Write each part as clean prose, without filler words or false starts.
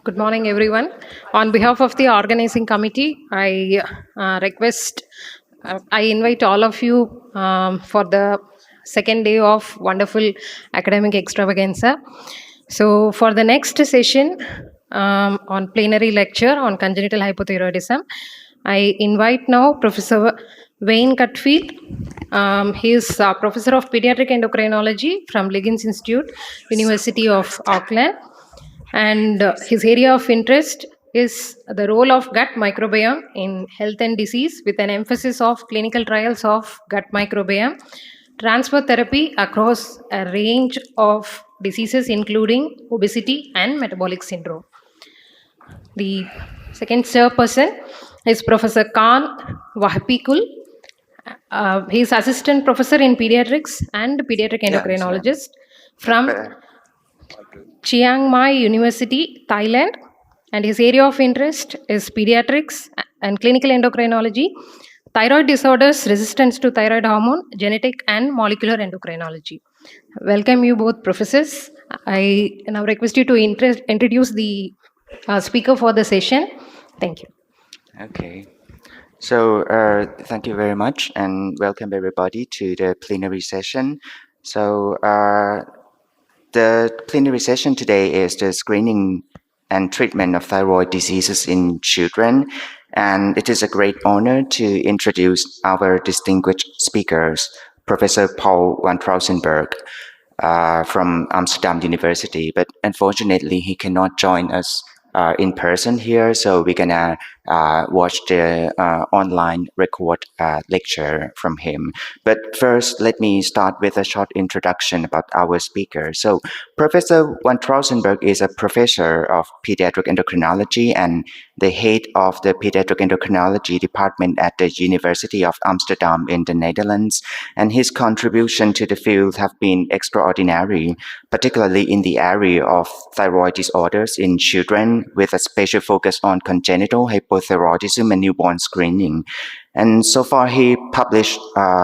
Good morning, everyone. On behalf of the organizing committee, I invite all of you for the second day of wonderful academic extravaganza. So, for the next session on plenary lecture on congenital hypothyroidism, I invite now Professor Wayne Cutfield. He is Professor of Pediatric Endocrinology from Liggins Institute, University of Auckland. And his area of interest is the role of gut microbiome in health and disease, with an emphasis of clinical trials of gut microbiome transfer therapy across a range of diseases including obesity and metabolic syndrome. The second chairperson is Professor Khan Wahpikul. He is assistant professor in pediatrics and pediatric endocrinologist from Chiang Mai University, Thailand, and his area of interest is pediatrics and clinical endocrinology, thyroid disorders, resistance to thyroid hormone, genetic and molecular endocrinology. Welcome you both, professors. I now request you to introduce the speaker for the session. Thank you. Okay. So thank you very much and welcome everybody to the plenary session. So the plenary session today is the screening and treatment of thyroid diseases in children. And it is a great honor to introduce our distinguished speakers, Professor Paul van Trausenberg from Amsterdam University. But unfortunately, he cannot join us in person here, so we're gonna watch the online record lecture from him. But first, let me start with a short introduction about our speaker. So Professor van Trausenberg is a professor of pediatric endocrinology and the head of the pediatric endocrinology department at the University of Amsterdam in the Netherlands. And his contribution to the field have been extraordinary, particularly in the area of thyroid disorders in children, with a special focus on congenital hypothyroidism and newborn screening. And so far, he published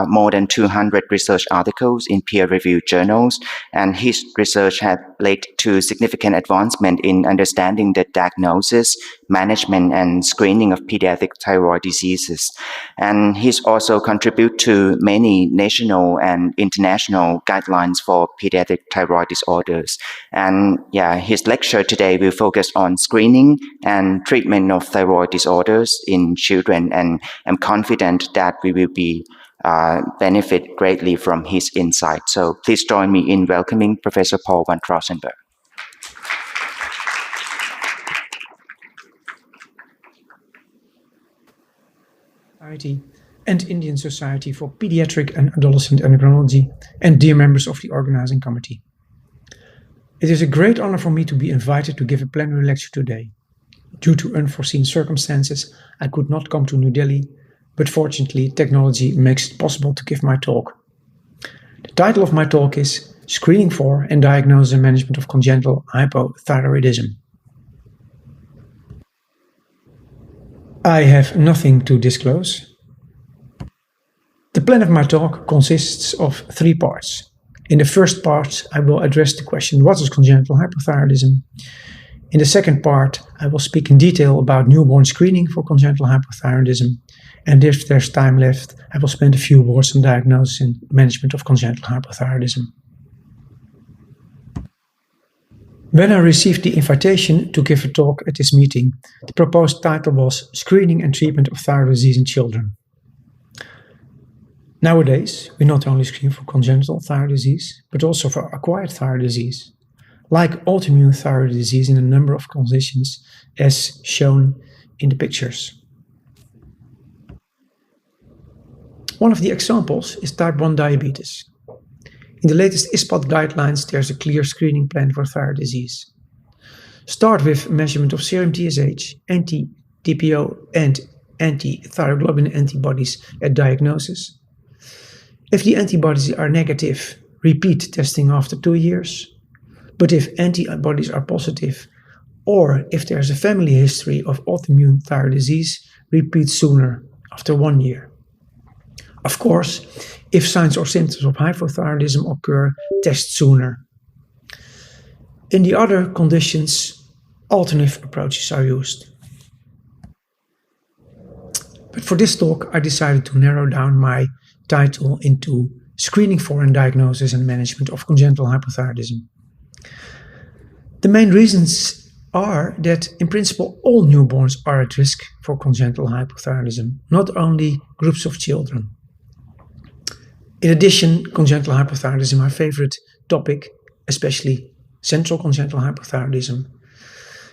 more than 200 research articles in peer-reviewed journals, and his research has led to significant advancement in understanding the diagnosis, management, and screening of pediatric thyroid diseases. And he's also contributed to many national and international guidelines for pediatric thyroid disorders. And his lecture today will focus on screening and treatment of thyroid disorders in children, and I'm confident that we will be benefit greatly from his insight. So please join me in welcoming Professor Paul van Trausenberg. Society and Indian Society for Pediatric and Adolescent Endocrinology, and dear members of the organizing committee. It is a great honor for me to be invited to give a plenary lecture today. Due to unforeseen circumstances, I could not come to New Delhi, but fortunately, technology makes it possible to give my talk. The title of my talk is Screening for and Diagnosis and Management of Congenital Hypothyroidism. I have nothing to disclose. The plan of my talk consists of 3 parts. In the first part, I will address the question, what is congenital hypothyroidism? In the second part, I will speak in detail about newborn screening for congenital hypothyroidism. And if there's time left, I will spend a few words on diagnosis and management of congenital hypothyroidism. When I received the invitation to give a talk at this meeting, the proposed title was Screening and Treatment of Thyroid Disease in Children. Nowadays, we not only screen for congenital thyroid disease, but also for acquired thyroid disease, like autoimmune thyroid disease in a number of conditions, as shown in the pictures. One of the examples is type 1 diabetes. In the latest ISPAT guidelines, there's a clear screening plan for thyroid disease. Start with measurement of serum TSH, anti-TPO, and anti-thyroglobulin antibodies at diagnosis. If the antibodies are negative, repeat testing after 2 years. But if antibodies are positive, or if there's a family history of autoimmune thyroid disease, repeat sooner, after 1 year. Of course, if signs or symptoms of hypothyroidism occur, test sooner. In the other conditions, alternative approaches are used. But for this talk, I decided to narrow down my title into Screening for and Diagnosis and Management of Congenital Hypothyroidism. The main reasons are that, in principle, all newborns are at risk for congenital hypothyroidism, not only groups of children. In addition, congenital hypothyroidism, my favorite topic, especially central congenital hypothyroidism.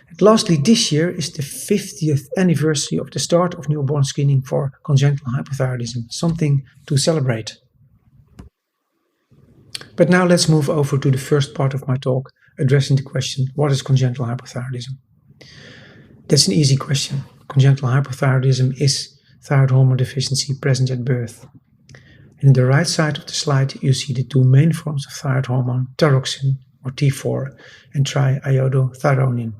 And lastly, this year is the 50th anniversary of the start of newborn screening for congenital hypothyroidism, something to celebrate. But now let's move over to the first part of my talk, addressing the question, what is congenital hypothyroidism? That's an easy question. Congenital hypothyroidism is thyroid hormone deficiency present at birth. And on the right side of the slide, you see the two main forms of thyroid hormone, thyroxine, or T4, and triiodothyronine.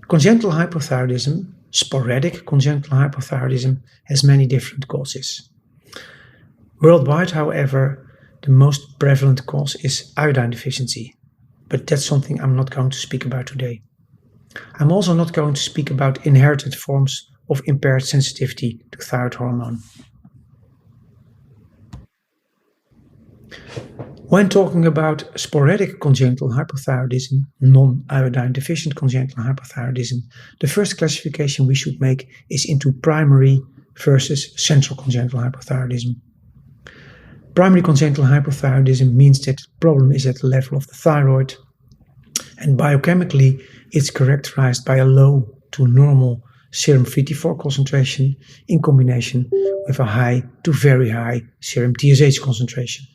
Congenital hypothyroidism, sporadic congenital hypothyroidism, has many different causes. Worldwide, however, the most prevalent cause is iodine deficiency, but that's something I'm not going to speak about today. I'm also not going to speak about inherited forms of impaired sensitivity to thyroid hormone. When talking about sporadic congenital hypothyroidism, non-iodine deficient congenital hypothyroidism, the first classification we should make is into primary versus central congenital hypothyroidism. Primary congenital hypothyroidism means that the problem is at the level of the thyroid, and biochemically it's characterized by a low to normal serum T4 concentration in combination with a high to very high serum TSH concentration.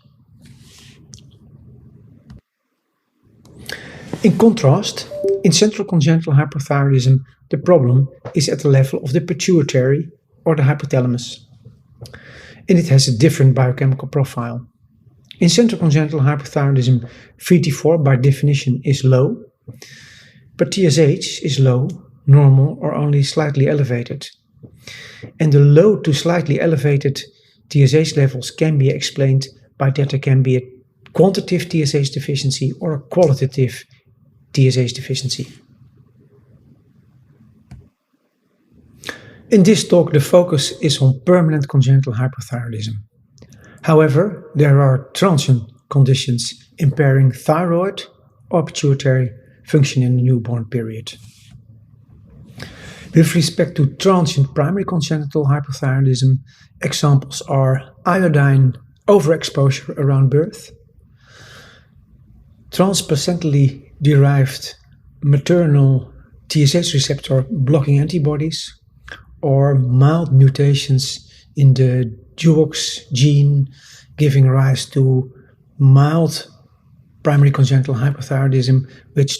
In contrast, in central congenital hypothyroidism, the problem is at the level of the pituitary or the hypothalamus, and it has a different biochemical profile. In central congenital hypothyroidism, T4 by definition is low, but TSH is low, normal, or only slightly elevated. And the low to slightly elevated TSH levels can be explained by that there can be a quantitative TSH deficiency or a qualitative TSH deficiency. In this talk, the focus is on permanent congenital hypothyroidism. However, there are transient conditions impairing thyroid or pituitary function in the newborn period. With respect to transient primary congenital hypothyroidism, examples are iodine overexposure around birth, transplacentally derived maternal TSH receptor blocking antibodies, or mild mutations in the DUOX gene giving rise to mild primary congenital hypothyroidism, which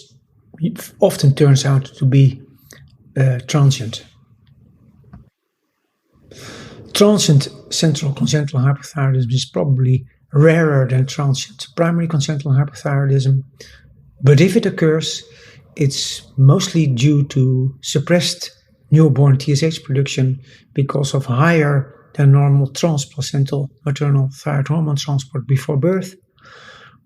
often turns out to be transient. Transient central congenital hypothyroidism is probably rarer than transient primary congenital hypothyroidism, but if it occurs, it's mostly due to suppressed newborn TSH production because of higher than normal transplacental maternal thyroid hormone transport before birth,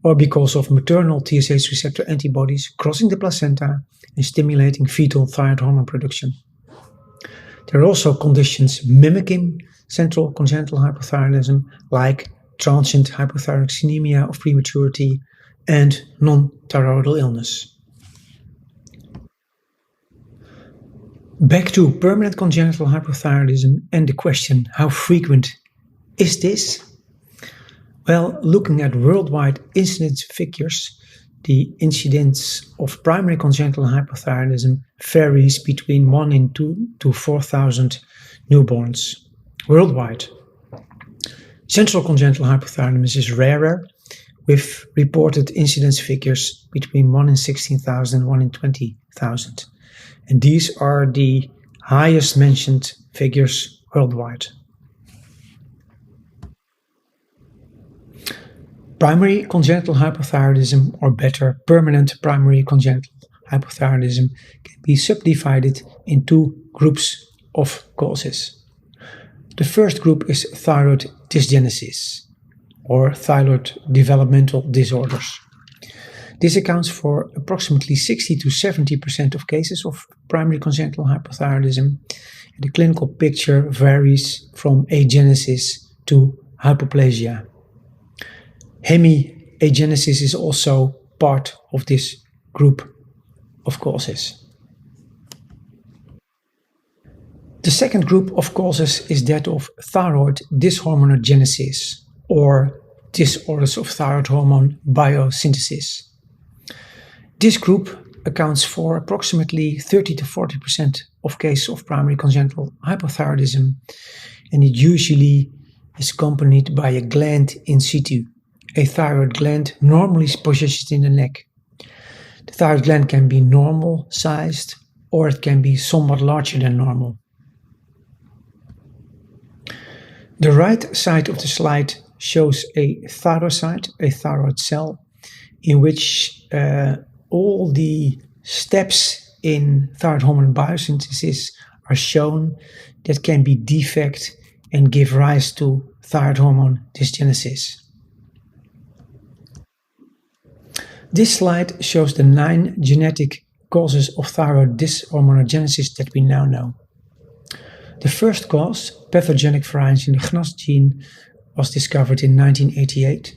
or because of maternal TSH receptor antibodies crossing the placenta and stimulating fetal thyroid hormone production. There are also conditions mimicking central congenital hypothyroidism, like transient hypothyroxemia of prematurity and non-thyroidal illness. Back to permanent congenital hypothyroidism and the question, how frequent is this? Well, looking at worldwide incidence figures, the incidence of primary congenital hypothyroidism varies between 1 in 2 to 4,000 newborns worldwide. Central congenital hypothyroidism is rarer, with reported incidence figures between 1 in 16,000 and 1 in 20,000. And these are the highest mentioned figures worldwide. Primary congenital hypothyroidism, or better, permanent primary congenital hypothyroidism, can be subdivided in two groups of causes. The first group is thyroid dysgenesis, or thyroid developmental disorders. This accounts for approximately 60 to 70% of cases of primary congenital hypothyroidism. And the clinical picture varies from agenesis to hypoplasia. Hemiagenesis is also part of this group of causes. The second group of causes is that of thyroid dishormonogenesis, or disorders of thyroid hormone biosynthesis. This group accounts for approximately 30 to 40% of cases of primary congenital hypothyroidism, and it usually is accompanied by a gland in situ, a thyroid gland normally positioned in the neck. The thyroid gland can be normal sized, or it can be somewhat larger than normal. The right side of the slide shows a thyrocyte, a thyroid cell, in which all the steps in thyroid hormone biosynthesis are shown that can be defect and give rise to thyroid hormone dysgenesis. This slide shows the 9 genetic causes of thyroid dishormonogenesis that we now know. The first cause, pathogenic variance in the GNAS gene, was discovered in 1988.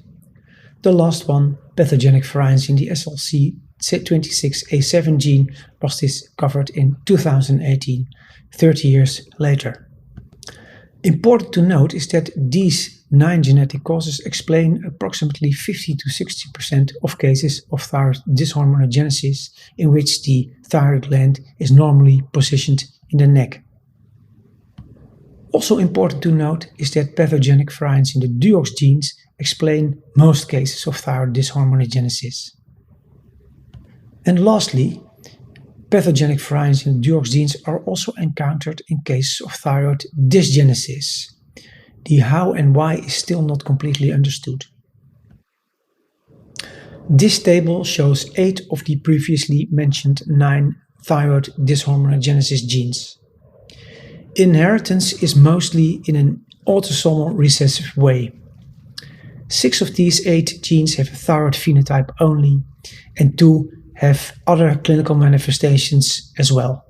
The last one, pathogenic variance in the SLC26A7 gene, was discovered in 2018, 30 years later. Important to note is that these 9 genetic causes explain approximately 50 to 60% of cases of thyroid dishormonogenesis in which the thyroid gland is normally positioned in the neck. Also important to note is that pathogenic variants in the DUOX genes explain most cases of thyroid dishormonogenesis. And lastly, pathogenic variants in the DUOX genes are also encountered in cases of thyroid dysgenesis. The how and why is still not completely understood. This table shows 8 of the previously mentioned 9 thyroid dishormonogenesis genes. Inheritance is mostly in an autosomal recessive way. 6 of these 8 genes have a thyroid phenotype only, and 2 have other clinical manifestations as well.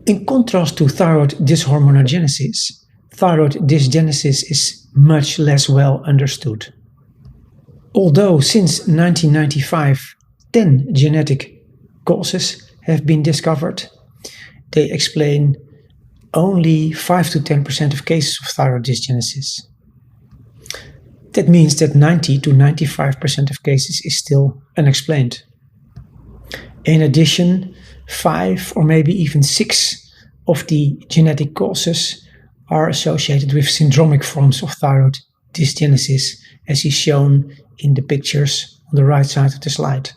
In contrast to thyroid dishormonogenesis, thyroid dysgenesis is much less well understood. Although since 1995 10 genetic causes have been discovered, they explain only 5 to 10% of cases of thyroid dysgenesis. That means that 90 to 95% of cases is still unexplained. In addition, 5 or maybe even 6 of the genetic causes are associated with syndromic forms of thyroid dysgenesis, as is shown in the pictures on the right side of the slide.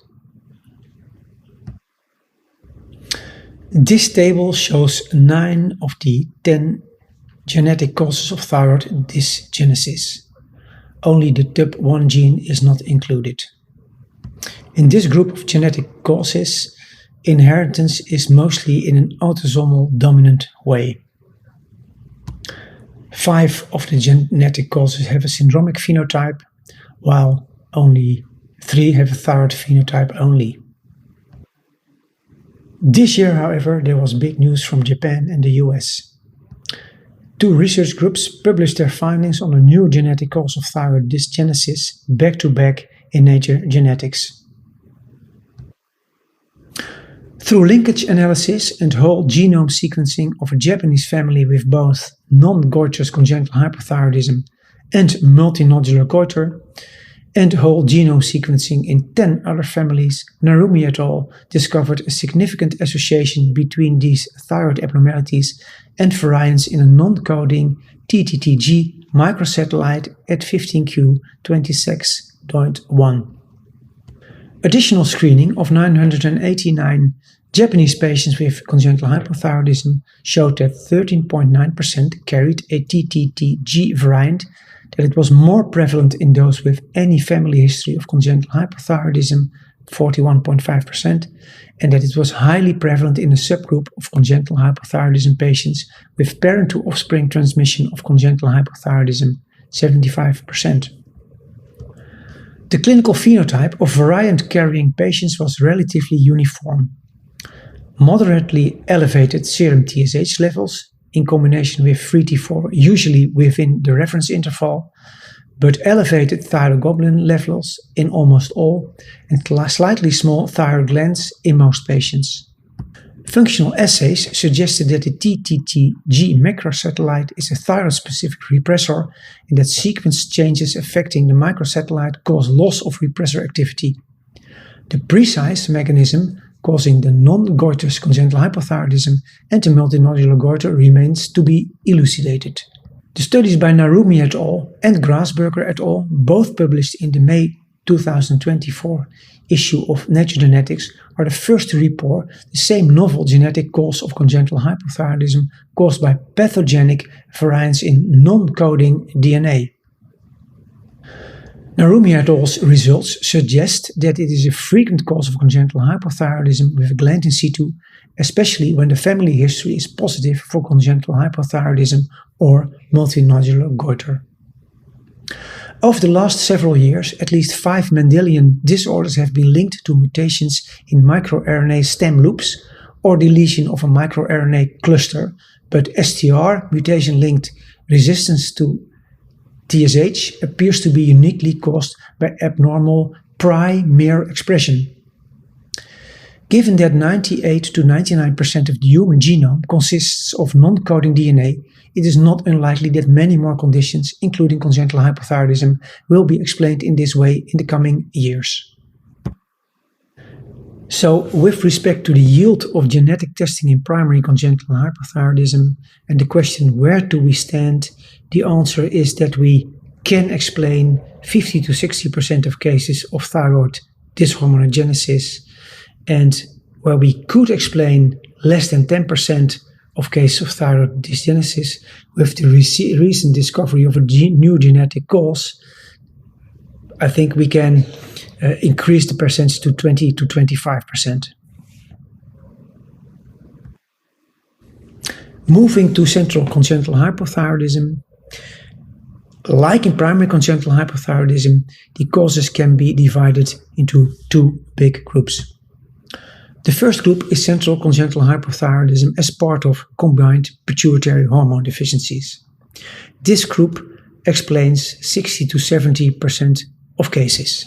This table shows 9 of the 10 genetic causes of thyroid dysgenesis. Only the TUB1 gene is not included. In this group of genetic causes, inheritance is mostly in an autosomal dominant way. 5 of the genetic causes have a syndromic phenotype, while only 3 have a thyroid phenotype only. This year, however, there was big news from Japan and the US. 2 research groups published their findings on a new genetic cause of thyroid dysgenesis back-to-back in Nature Genetics. Through linkage analysis and whole genome sequencing of a Japanese family with both non-goitrous congenital hypothyroidism and multinodular goiter, and whole genome sequencing in 10 other families, Narumi et al. Discovered a significant association between these thyroid abnormalities and variants in a non-coding TTTG microsatellite at 15q26.1. Additional screening of 989 Japanese patients with congenital hypothyroidism showed that 13.9% carried a TTTG variant, that it was more prevalent in those with any family history of congenital hypothyroidism, 41.5%, and that it was highly prevalent in a subgroup of congenital hypothyroidism patients with parent-to-offspring transmission of congenital hypothyroidism, 75%. The clinical phenotype of variant-carrying patients was relatively uniform. Moderately elevated serum TSH levels in combination with free T4, usually within the reference interval, but elevated thyroglobulin levels in almost all, and slightly small thyroid glands in most patients. Functional assays suggested that the TTTG macrosatellite is a thyroid-specific repressor and that sequence changes affecting the microsatellite cause loss of repressor activity. The precise mechanism causing the non-goitrous congenital hypothyroidism and the multinodular goiter remains to be elucidated. The studies by Narumi et al. And Grasberger et al., both published in the May 2024 issue of Nature Genetics, are the first to report the same novel genetic cause of congenital hypothyroidism caused by pathogenic variants in non-coding DNA. Narumi et al.'s results suggest that it is a frequent cause of congenital hypothyroidism with a gland in situ, especially when the family history is positive for congenital hypothyroidism or multinodular goiter. Over the last several years, at least 5 Mendelian disorders have been linked to mutations in microRNA stem loops or deletion of a microRNA cluster, but STR mutation-linked resistance to TSH appears to be uniquely caused by abnormal primer expression. Given that 98 to 99% of the human genome consists of non-coding DNA, it is not unlikely that many more conditions, including congenital hypothyroidism, will be explained in this way in the coming years. So, with respect to the yield of genetic testing in primary congenital hypothyroidism and the question where do we stand, the answer is that we can explain 50 to 60% of cases of thyroid dysharmoniogenesis, and where we could explain less than 10% of cases of thyroid dysgenesis with the recent discovery of a new genetic cause, I think we can increase the percentage to 20 to 25%. Moving to central congenital hypothyroidism, like in primary congenital hypothyroidism, the causes can be divided into 2 big groups. The first group is central congenital hypothyroidism as part of combined pituitary hormone deficiencies. This group explains 60 to 70% of cases.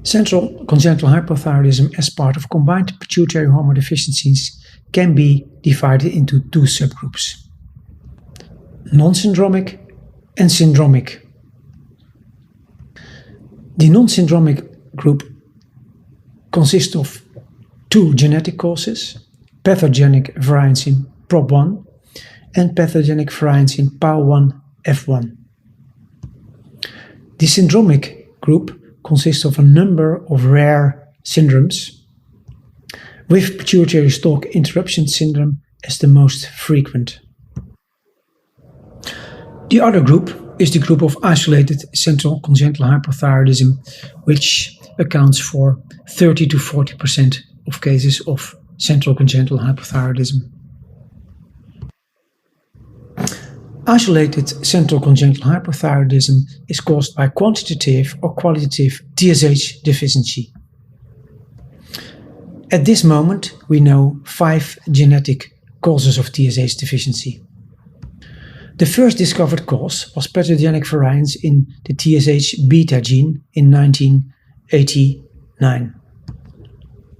Central congenital hypothyroidism as part of combined pituitary hormone deficiencies can be divided into 2 subgroups: non-syndromic and syndromic. The non-syndromic group consists of 2 genetic causes: pathogenic variants in PROP1 and pathogenic variants in PAU1F1. The syndromic group consists of a number of rare syndromes, with pituitary stalk interruption syndrome as the most frequent. The other group is the group of isolated central congenital hypothyroidism, which accounts for 30 to 40% of cases of central congenital hypothyroidism. Isolated central congenital hypothyroidism is caused by quantitative or qualitative TSH deficiency. At this moment, we know 5 genetic causes of TSH deficiency. The first discovered cause was pathogenic variants in the TSH beta gene in 1989.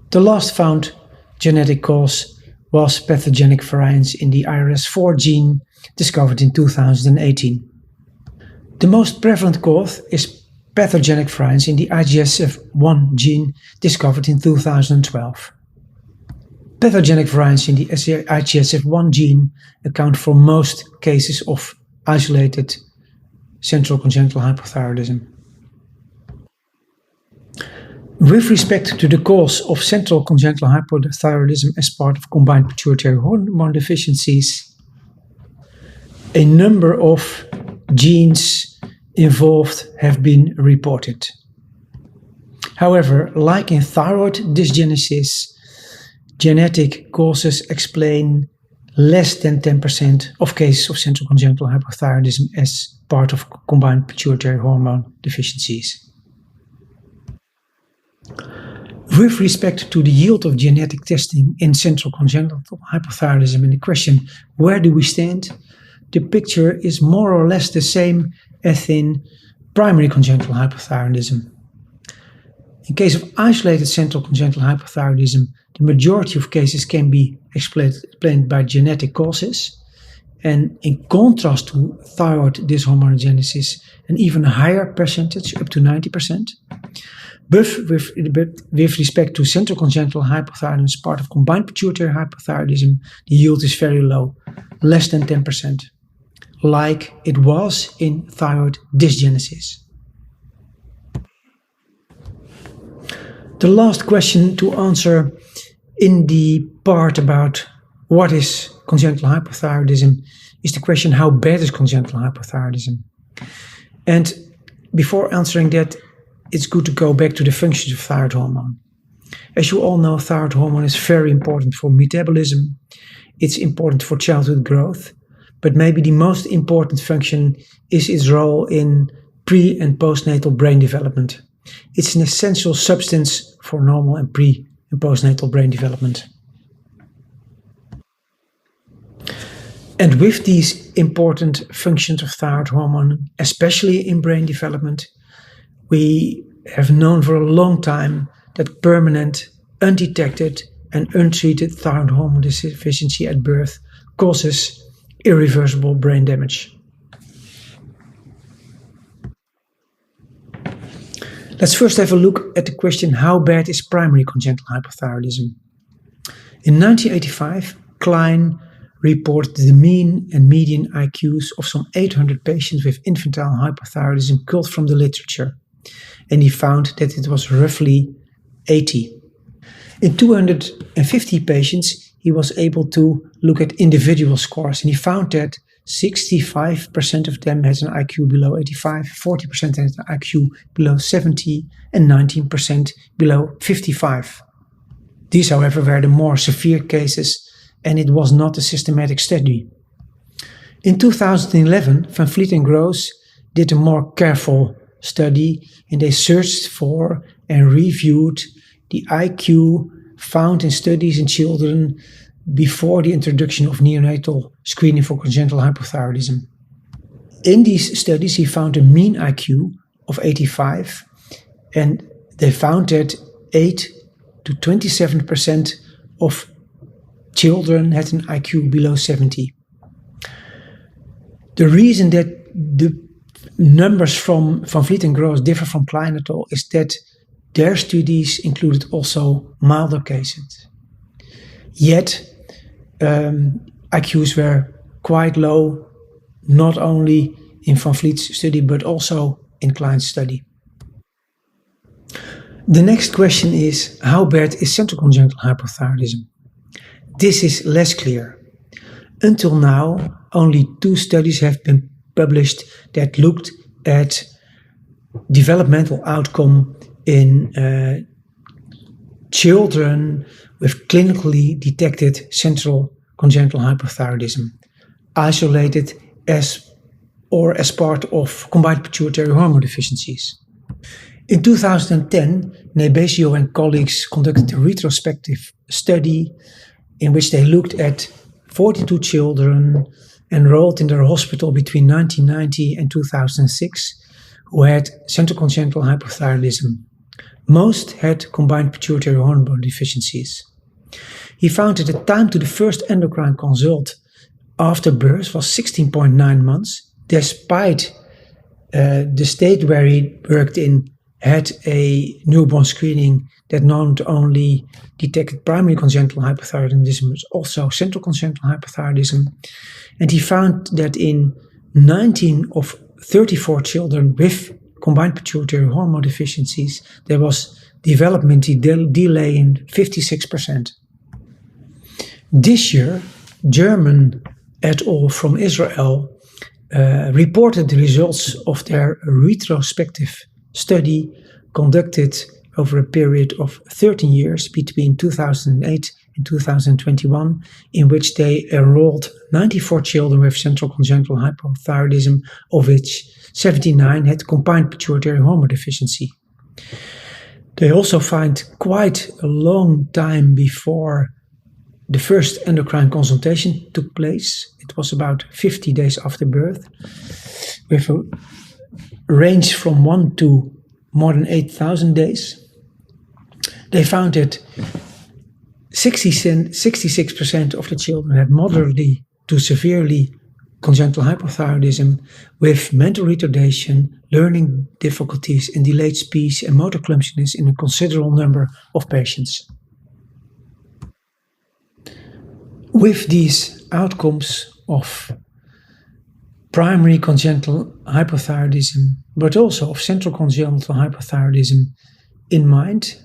The last found genetic cause was pathogenic variants in the IRS4 gene discovered in 2018. The most prevalent cause is pathogenic variants in the IGSF1 gene discovered in 2012. Pathogenic variants in the IGSF1 gene account for most cases of isolated central congenital hypothyroidism. With respect to the cause of central congenital hypothyroidism as part of combined pituitary hormone deficiencies, a number of genes involved have been reported. However, like in thyroid dysgenesis, genetic causes explain less than 10% of cases of central congenital hypothyroidism as part of combined pituitary hormone deficiencies. With respect to the yield of genetic testing in central congenital hypothyroidism and the question, where do we stand? The picture is more or less the same as in primary congenital hypothyroidism. In case of isolated central congenital hypothyroidism, the majority of cases can be explained by genetic causes. And in contrast to thyroid dysharmonogenesis, an even higher percentage, up to 90%. But with respect to central congenital hypothyroidism as part of combined pituitary hypothyroidism, the yield is very low, less than 10%, like it was in thyroid dysgenesis. The last question to answer in the part about what is congenital hypothyroidism is the question, how bad is congenital hypothyroidism? And before answering that, it's good to go back to the functions of thyroid hormone. As you all know, thyroid hormone is very important for metabolism. It's important for childhood growth, but maybe the most important function is its role in pre- and postnatal brain development. It's an essential substance for normal and pre- and postnatal brain development. And with these important functions of thyroid hormone, especially in brain development, we have known for a long time that permanent, undetected, and untreated thyroid hormone deficiency at birth causes irreversible brain damage. Let's first have a look at the question, how bad is primary congenital hypothyroidism? In 1985, Klein reported the mean and median IQs of some 800 patients with infantile hypothyroidism culled from the literature, and he found that it was roughly 80. In 250 patients, he was able to look at individual scores, and he found that 65% of them has an IQ below 85, 40% has an IQ below 70, and 19% below 55. These, however, were the more severe cases, and it was not a systematic study. In 2011, Van Vliet and Gross did a more careful study, and they searched for and reviewed the IQ found in studies in children before the introduction of neonatal screening for congenital hypothyroidism. In these studies, he found a mean IQ of 85, and they found that 8 to 27% of children had an IQ below 70. The reason that the numbers from Van Vliet and Gross differ from Klein et al. Is that their studies included also milder cases. Yet, IQs were quite low, not only in Van Vliet's study, but also in Klein's study. The next question is, how bad is central congenital hypothyroidism? This is less clear. Until now, only 2 studies have been published that looked at developmental outcome in children with clinically detected central congenital hypothyroidism, isolated as part of combined pituitary hormone deficiencies. In 2010, Nebesio and colleagues conducted a retrospective study in which they looked at 42 children enrolled in their hospital between 1990 and 2006 who had central congenital hypothyroidism. Most had combined pituitary hormone deficiencies. He found that the time to the first endocrine consult after birth was 16.9 months, despite the state where he worked in had a newborn screening that not only detected primary congenital hypothyroidism, but also central congenital hypothyroidism. And he found that in 19 of 34 children with combined pituitary hormone deficiencies, there was developmental delay in 56%. This year, German et al. From Israel reported the results of their retrospective study conducted over a period of 13 years between 2008 in 2021, in which they enrolled 94 children with central congenital hypothyroidism, of which 79 had combined pituitary hormone deficiency. They also find quite a long time before the first endocrine consultation took place. It was about 50 days after birth, with a range from 1 to more than 8,000 days. They found that 66% of the children had moderately to severely congenital hypothyroidism with mental retardation, learning difficulties, and delayed speech and motor clumsiness in a considerable number of patients. With these outcomes of primary congenital hypothyroidism, but also of central congenital hypothyroidism in mind,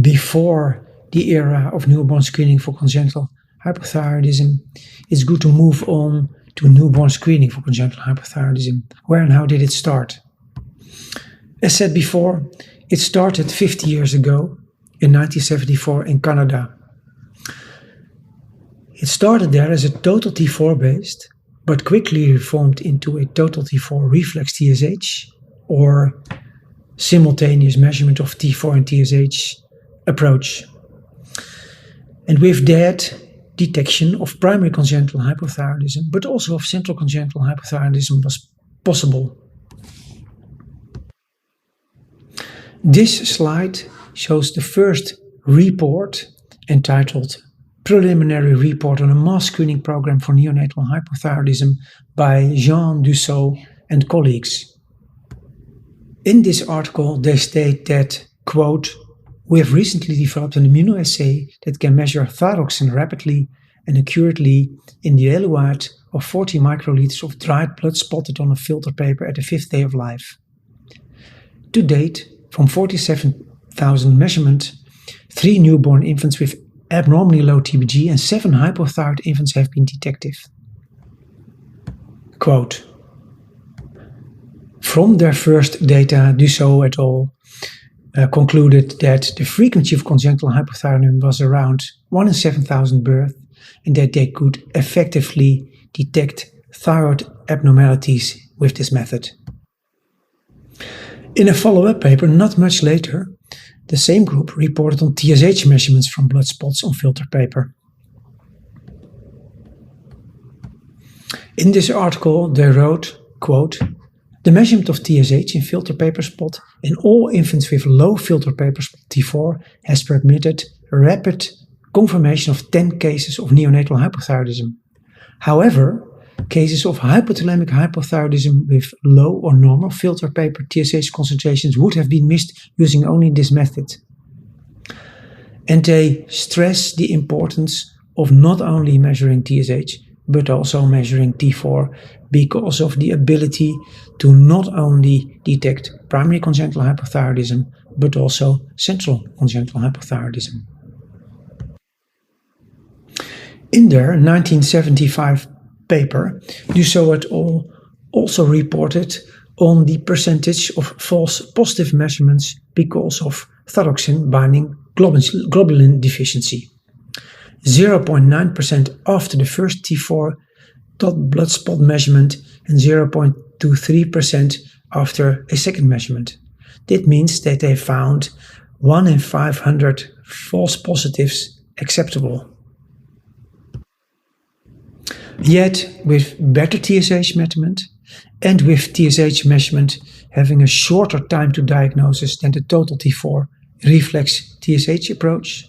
before the era of newborn screening for congenital hypothyroidism, it's good to move on to newborn screening for congenital hypothyroidism. Where and how did it start? As said before, it started 50 years ago in 1974 in Canada. It started there as a total T4 based, but quickly reformed into a total T4 reflex TSH or simultaneous measurement of T4 and TSH approach. And with that, detection of primary congenital hypothyroidism, but also of central congenital hypothyroidism was possible. This slide shows the first report entitled Preliminary Report on a Mass Screening Program for Neonatal Hypothyroidism by Jean Dussault and colleagues. In this article, they state that, quote, "We have recently developed an immunoassay that can measure thyroxine rapidly and accurately in the eluate of 40 microliters of dried blood spotted on a filter paper at the 5th day of life. To date, from 47,000 measurements, 3 newborn infants with abnormally low TBG and 7 hypothyroid infants have been detected." Quote, "From their first data, Dussault et al. Concluded that the frequency of congenital hypothyroidism was around 1 in 7,000 births and that they could effectively detect thyroid abnormalities with this method." In a follow-up paper not much later, the same group reported on TSH measurements from blood spots on filter paper. In this article, they wrote, quote, "The measurement of TSH in filter paper spot in all infants with low filter paper spot T4 has permitted rapid confirmation of 10 cases of neonatal hypothyroidism. However, cases of hypothalamic hypothyroidism with low or normal filter paper TSH concentrations would have been missed using only this method." And they stress the importance of not only measuring TSH, but also measuring T4 because of the ability to not only detect primary congenital hypothyroidism, but also central congenital hypothyroidism. In their 1975 paper, Dussault et al. Also reported on the percentage of false positive measurements because of thyroxine binding globulin deficiency. 0.9% after the first T4 blood spot measurement and 0.23% after a second measurement. This means that they found 1 in 500 false positives acceptable. Yet, with better TSH measurement and with TSH measurement having a shorter time to diagnosis than the total T4 reflex TSH approach,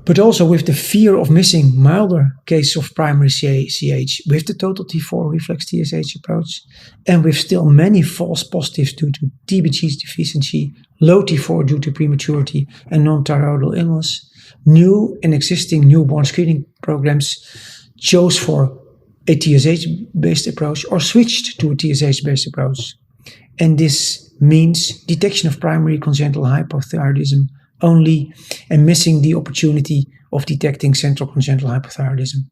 but also with the fear of missing milder cases of primary CH with the total T4 reflex TSH approach, and with still many false positives due to TBG deficiency, low T4 due to prematurity, and non-thyroidal illness, new and existing newborn screening programs chose for a TSH-based approach or switched to a TSH-based approach. And this means detection of primary congenital hypothyroidism only and missing the opportunity of detecting central congenital hypothyroidism.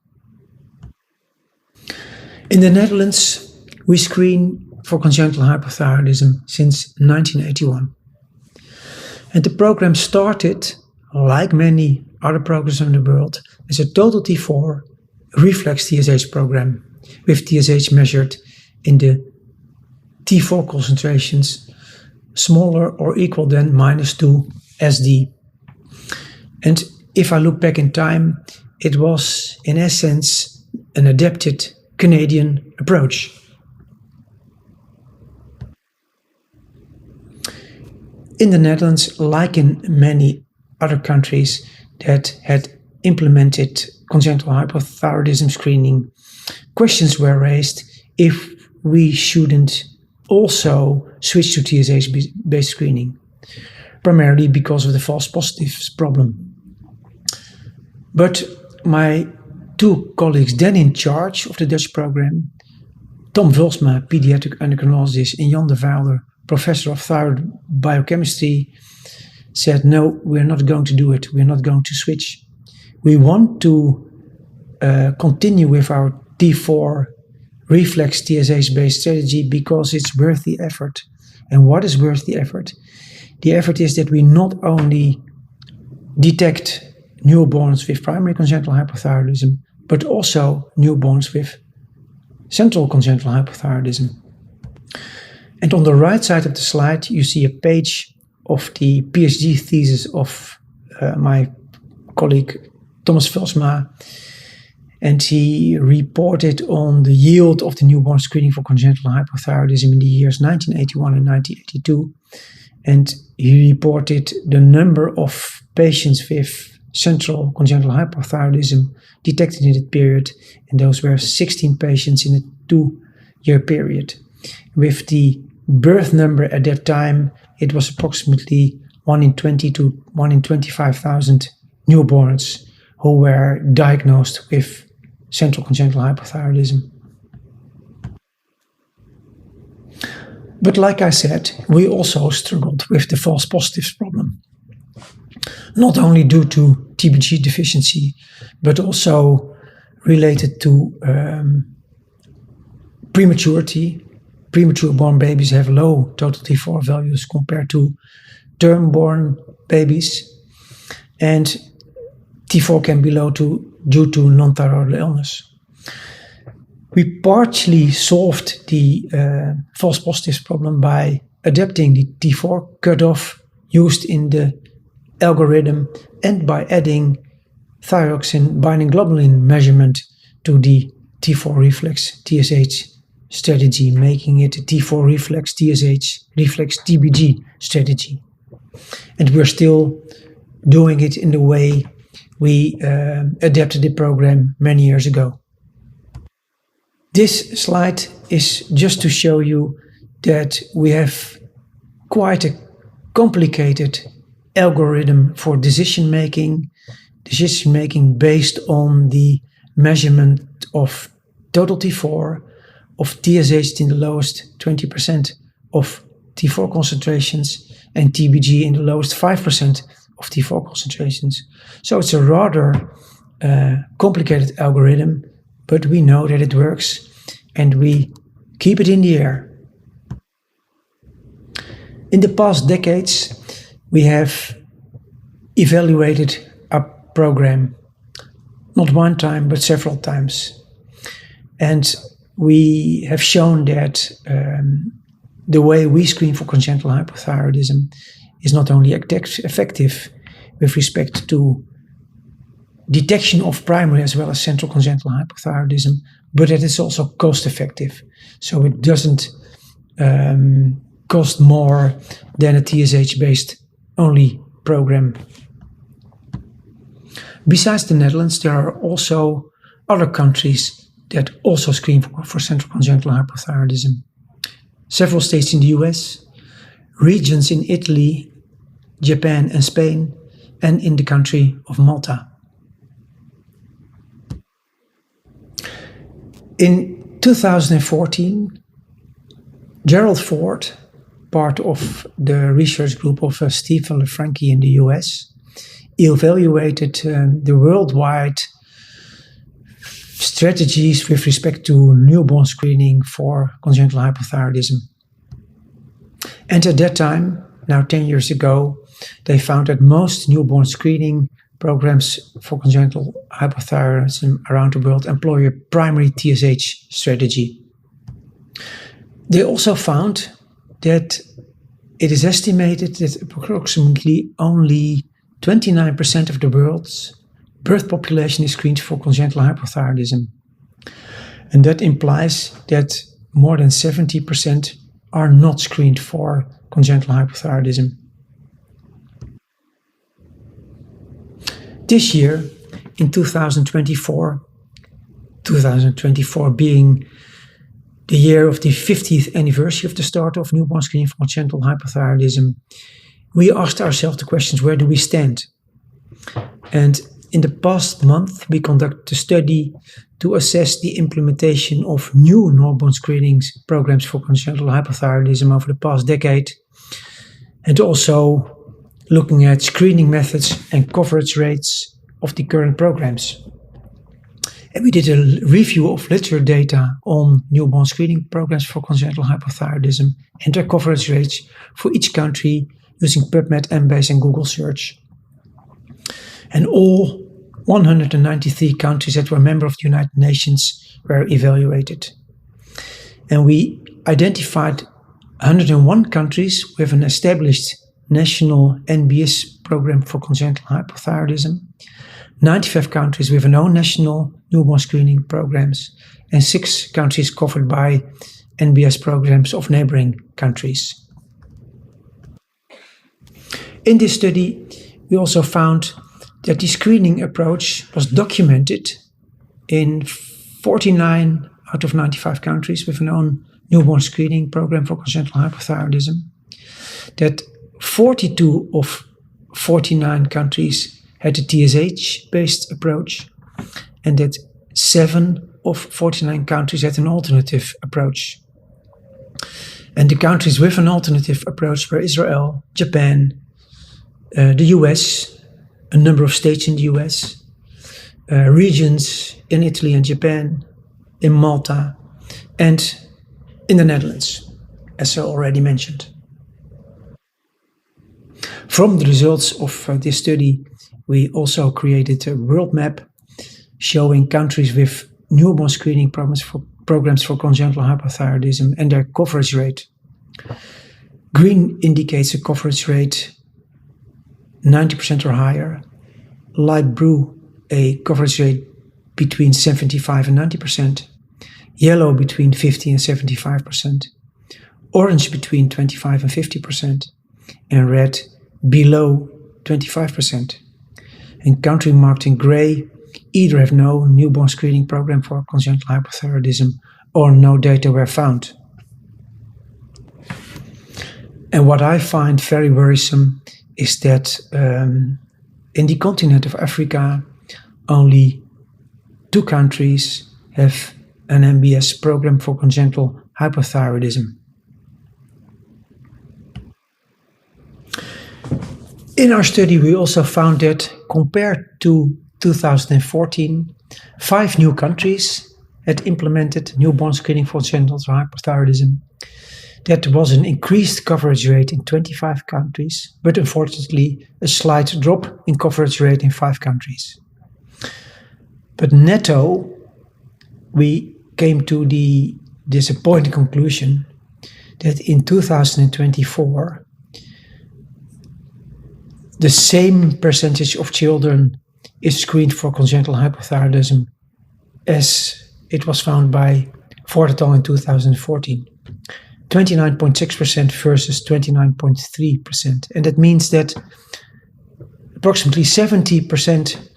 In the Netherlands, we screen for congenital hypothyroidism since 1981. And the program started, like many other programs in the world as a total T4 reflex TSH program, with TSH measured in the T4 concentrations smaller or equal than -2 SD. And if I look back in time, it was in essence an adapted Canadian approach. In the Netherlands, like in many other countries that had implemented congenital hypothyroidism screening, questions were raised if we shouldn't also switch to TSH-based screening, primarily because of the false positives problem. But my two colleagues then in charge of the Dutch program, Tom Vulsma, pediatric endocrinologist, and Jan de Vaalder, professor of thyroid biochemistry, said, no, we're not going to do it. We're not going to switch. We want to continue with our T4 reflex TSH-based strategy because it's worth the effort. And what is worth the effort? The effort is that we not only detect newborns with primary congenital hypothyroidism, but also newborns with central congenital hypothyroidism. And on the right side of the slide, you see a page of the PhD thesis of my colleague Thomas Vulsma, and he reported on the yield of the newborn screening for congenital hypothyroidism in the years 1981 and 1982. And he reported the number of patients with central congenital hypothyroidism detected in that period, and those were 16 patients in a 2-year period. With the birth number at that time, it was approximately 1 in 20 to 1 in 25,000 newborns who were diagnosed with central congenital hypothyroidism. But like I said, we also struggled with the false positives problem. Not only due to TBG deficiency, but also related to prematurity. Premature born babies have low total T4 values compared to term-born babies. And T4 can be low due to non-thyroidal illness. We partially solved the false positives problem by adapting the T4 cutoff used in the algorithm and by adding thyroxine binding globulin measurement to the T4 reflex TSH strategy, making it a T4 reflex TSH reflex TBG strategy. And we're still doing it in the way we adapted the program many years ago. This slide is just to show you that we have quite a complicated algorithm for decision making based on the measurement of total T4, of TSH in the lowest 20% of T4 concentrations, and TBG in the lowest 5% of T4 concentrations. So it's a rather complicated algorithm, but we know that it works and we keep it in the air. In the past decades, we have evaluated our program, not one time, but several times. And we have shown that the way we screen for congenital hypothyroidism is not only effective with respect to detection of primary as well as central congenital hypothyroidism, but that it's also cost effective. So it doesn't cost more than a TSH-based only program. Besides the Netherlands, there are also other countries that also screen for central congenital hypothyroidism. Several states in the US, regions in Italy, Japan and Spain, and in the country of Malta. In 2014, Gerald Ford, part of the research group of Stephen LeFranchi in the US, evaluated the worldwide strategies with respect to newborn screening for congenital hypothyroidism. And at that time, now 10 years ago, they found that most newborn screening programs for congenital hypothyroidism around the world employ a primary TSH strategy. They also found that it is estimated that approximately only 29% of the world's birth population is screened for congenital hypothyroidism. And that implies that more than 70% are not screened for congenital hypothyroidism. This year, in 2024 being the year of the 50th anniversary of the start of newborn screening for congenital hypothyroidism, we asked ourselves the questions, where do we stand? And in the past month, we conducted a study to assess the implementation of new newborn screening programs for congenital hypothyroidism over the past decade, and also looking at screening methods and coverage rates of the current programs. And we did a review of literature data on newborn screening programs for congenital hypothyroidism and their coverage rates for each country using PubMed, Embase, and Google search. And all 193 countries that were members of the United Nations were evaluated. And we identified 101 countries with an established national NBS program for congenital hypothyroidism, 95 countries with their own national newborn screening programs, and 6 countries covered by NBS programs of neighboring countries. In this study, we also found that the screening approach was documented in 49 out of 95 countries with an own newborn screening program for congenital hypothyroidism, that 42 of 49 countries had a TSH-based approach, and that 7 of 49 countries had an alternative approach. And the countries with an alternative approach were Israel, Japan, the US, a number of states in the US, regions in Italy and Japan, in Malta, and in the Netherlands, as I already mentioned. From the results of this study, we also created a world map showing countries with newborn screening programs for congenital hypothyroidism and their coverage rate. Green indicates a coverage rate 90% or higher. Light blue, a coverage rate between 75 and 90%. Yellow between 50 and 75%. Orange between 25 and 50%. And red below 25%. And country marked in gray either have no newborn screening program for congenital hypothyroidism or no data were found. And what I find very worrisome is that in the continent of Africa, only 2 countries have an MBS program for congenital hypothyroidism. In our study, we also found that compared to 2014, 5 new countries had implemented newborn screening for congenital hypothyroidism. That was an increased coverage rate in 25 countries, but unfortunately a slight drop in coverage rate in 5 countries. But netto, we came to the disappointing conclusion that in 2024, the same percentage of children is screened for congenital hypothyroidism as it was found by Ford et al. In 2014. 29.6% versus 29.3%. And that means that approximately 70%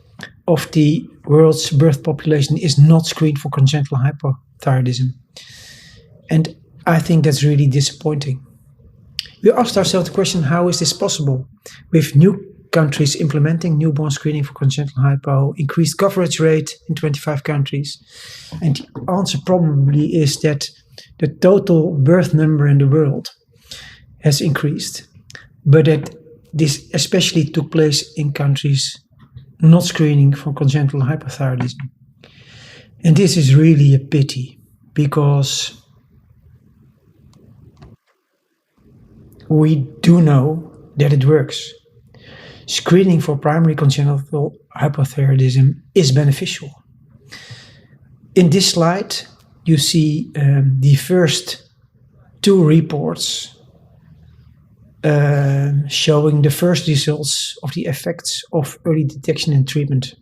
of the world's birth population is not screened for congenital hypothyroidism. And I think that's really disappointing. We asked ourselves the question, how is this possible? With new countries implementing newborn screening for congenital hypo, increased coverage rate in 25 countries. And the answer probably is that the total birth number in the world has increased, but that this especially took place in countries not screening for congenital hypothyroidism. And this is really a pity, because we do know that it works. screening for primary congenital hypothyroidism is beneficial. In this slide, you see the first two reports showing the first results of the effects of early detection and treatment.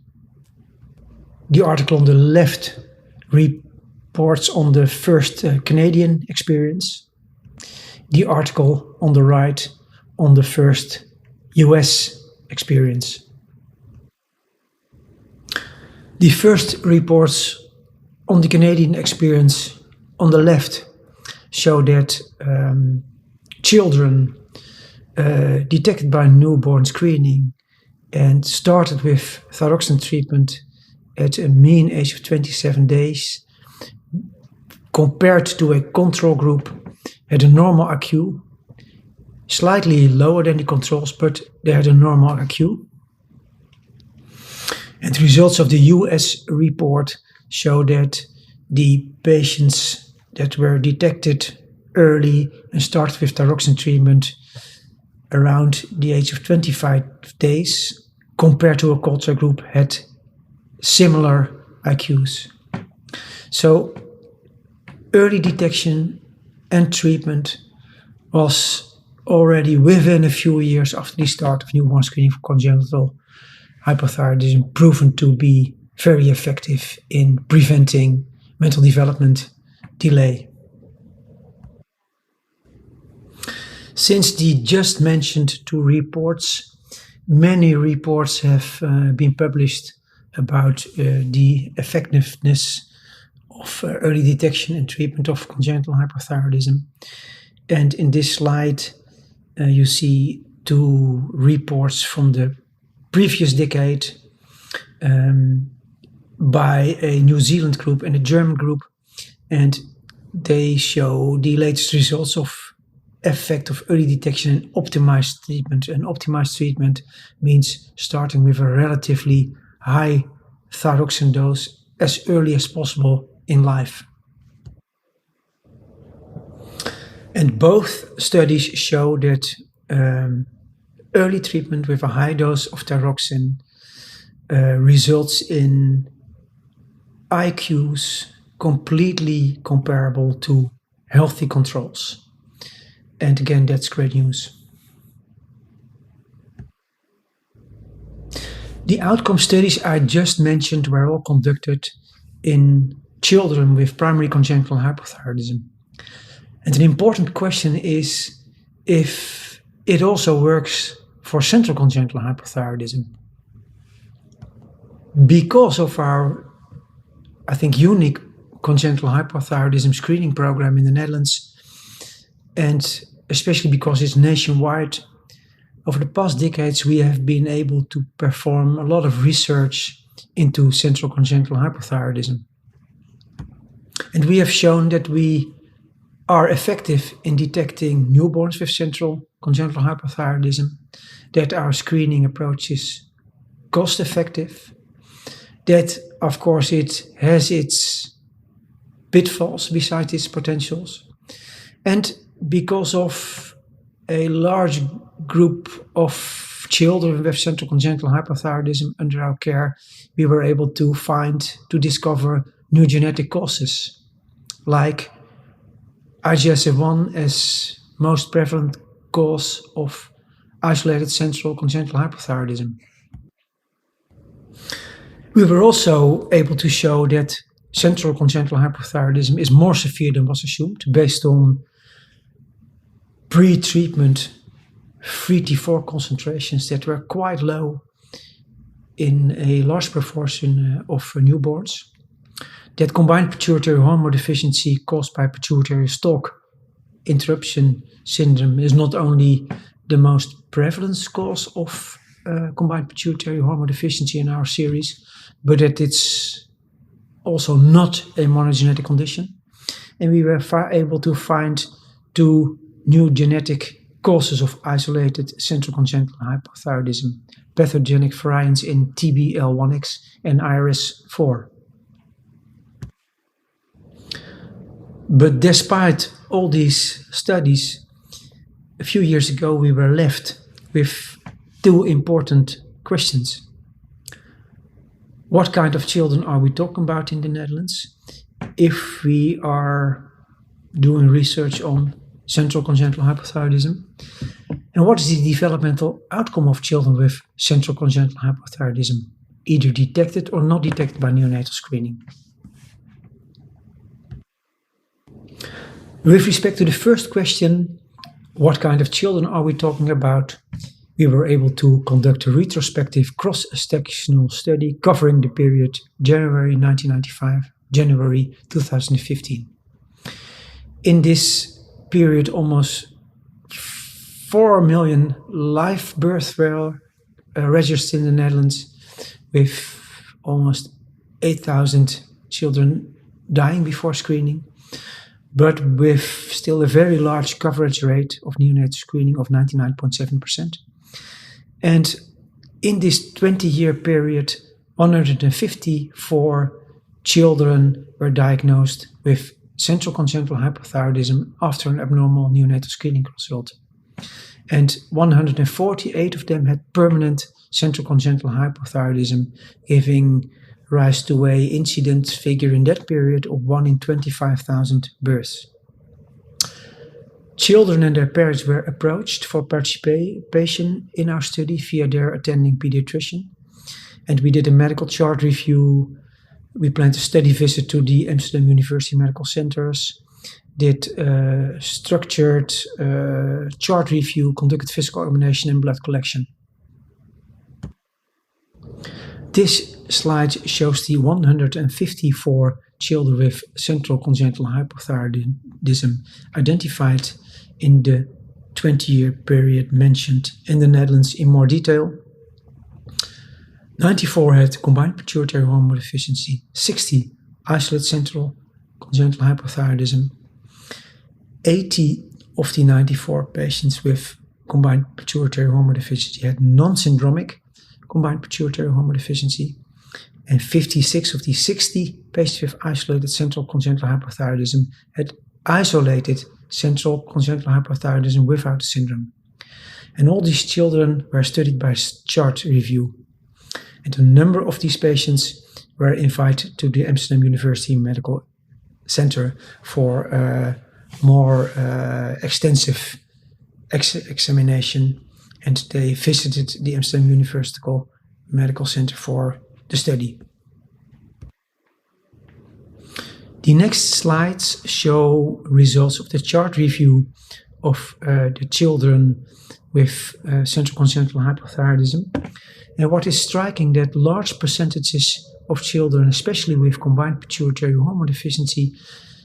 The article on the left reports on the first Canadian experience. The article on the right on the first US experience. The first reports on the Canadian experience on the left show that children detected by newborn screening and started with thyroxine treatment at a mean age of 27 days compared to a control group had a normal IQ, slightly lower than the controls, but they had a normal IQ. And the results of the US report show that the patients that were detected early and started with thyroxine treatment around the age of 25 days compared to a control group had similar IQs. So early detection and treatment was already within a few years after the start of newborn screening for congenital hypothyroidism proven to be very effective in preventing mental development delay. Since the just mentioned two reports, many reports have been published about the effectiveness of early detection and treatment of congenital hypothyroidism. And in this slide, you see two reports from the previous decade by a New Zealand group and a German group, and they show the latest results of effect of early detection and optimized treatment. And optimized treatment means starting with a relatively high thyroxine dose as early as possible in life. And both studies show that early treatment with a high dose of thyroxine results in IQs completely comparable to healthy controls. And again, that's great news. The outcome studies I just mentioned were all conducted in children with primary congenital hypothyroidism. And an important question is if it also works for central congenital hypothyroidism. Because of our, I think, unique congenital hypothyroidism screening program in the Netherlands, and especially because it's nationwide, over the past decades we have been able to perform a lot of research into central congenital hypothyroidism. And we have shown that we are effective in detecting newborns with central congenital hypothyroidism, that our screening approach is cost effective, that of course it has its pitfalls besides its potentials. And because of a large group of children with central congenital hypothyroidism under our care, we were able to discover new genetic causes, like IGSF1 as most prevalent cause of isolated central congenital hypothyroidism. We were also able to show that central congenital hypothyroidism is more severe than was assumed based on pre-treatment free T4 concentrations that were quite low in a large proportion of newborns. That combined pituitary hormone deficiency caused by pituitary stalk interruption syndrome is not only the most prevalent cause of combined pituitary hormone deficiency in our series, but that it's also not a monogenetic condition. And we were able to find two new genetic causes of isolated central congenital hypothyroidism, pathogenic variants in TBL1X and IRS4. But despite all these studies, a few years ago we were left with two important questions. What kind of children are we talking about in the Netherlands? If we are doing research on central congenital hypothyroidism, and what is the developmental outcome of children with central congenital hypothyroidism, either detected or not detected by neonatal screening? With respect to the first question, what kind of children are we talking about? We were able to conduct a retrospective cross-sectional study covering the period January 1995, January 2015. In this period, almost 4 million live births were registered in the Netherlands, with almost 8,000 children dying before screening, but with still a very large coverage rate of neonatal screening of 99.7%. And in this 20-year period, 154 children were diagnosed with central congenital hypothyroidism after an abnormal neonatal screening result. And 148 of them had permanent central congenital hypothyroidism, giving rise to an incidence figure in that period of 1 in 25,000 births. Children and their parents were approached for participation in our study via their attending pediatrician. And we did a medical chart review. We planned a study visit to the Amsterdam University Medical Centers, did structured chart review, conducted physical examination and blood collection. This slide shows the 154 children with central congenital hypothyroidism identified in the 20-year period mentioned in the Netherlands in more detail. 94 had combined pituitary hormone deficiency, 60 isolated central congenital hypothyroidism. 80 of the 94 patients with combined pituitary hormone deficiency had non-syndromic combined pituitary hormone deficiency, and 56 of the 60 patients with isolated central congenital hypothyroidism had isolated central congenital hypothyroidism without the syndrome. And all these children were studied by chart review. And a number of these patients were invited to the Amsterdam University Medical Center for more extensive examination, and they visited the Amsterdam University Medical Center for the study. The next slides show results of the chart review of the children with central congenital hypothyroidism. And what is striking, that large percentages of children, especially with combined pituitary hormone deficiency,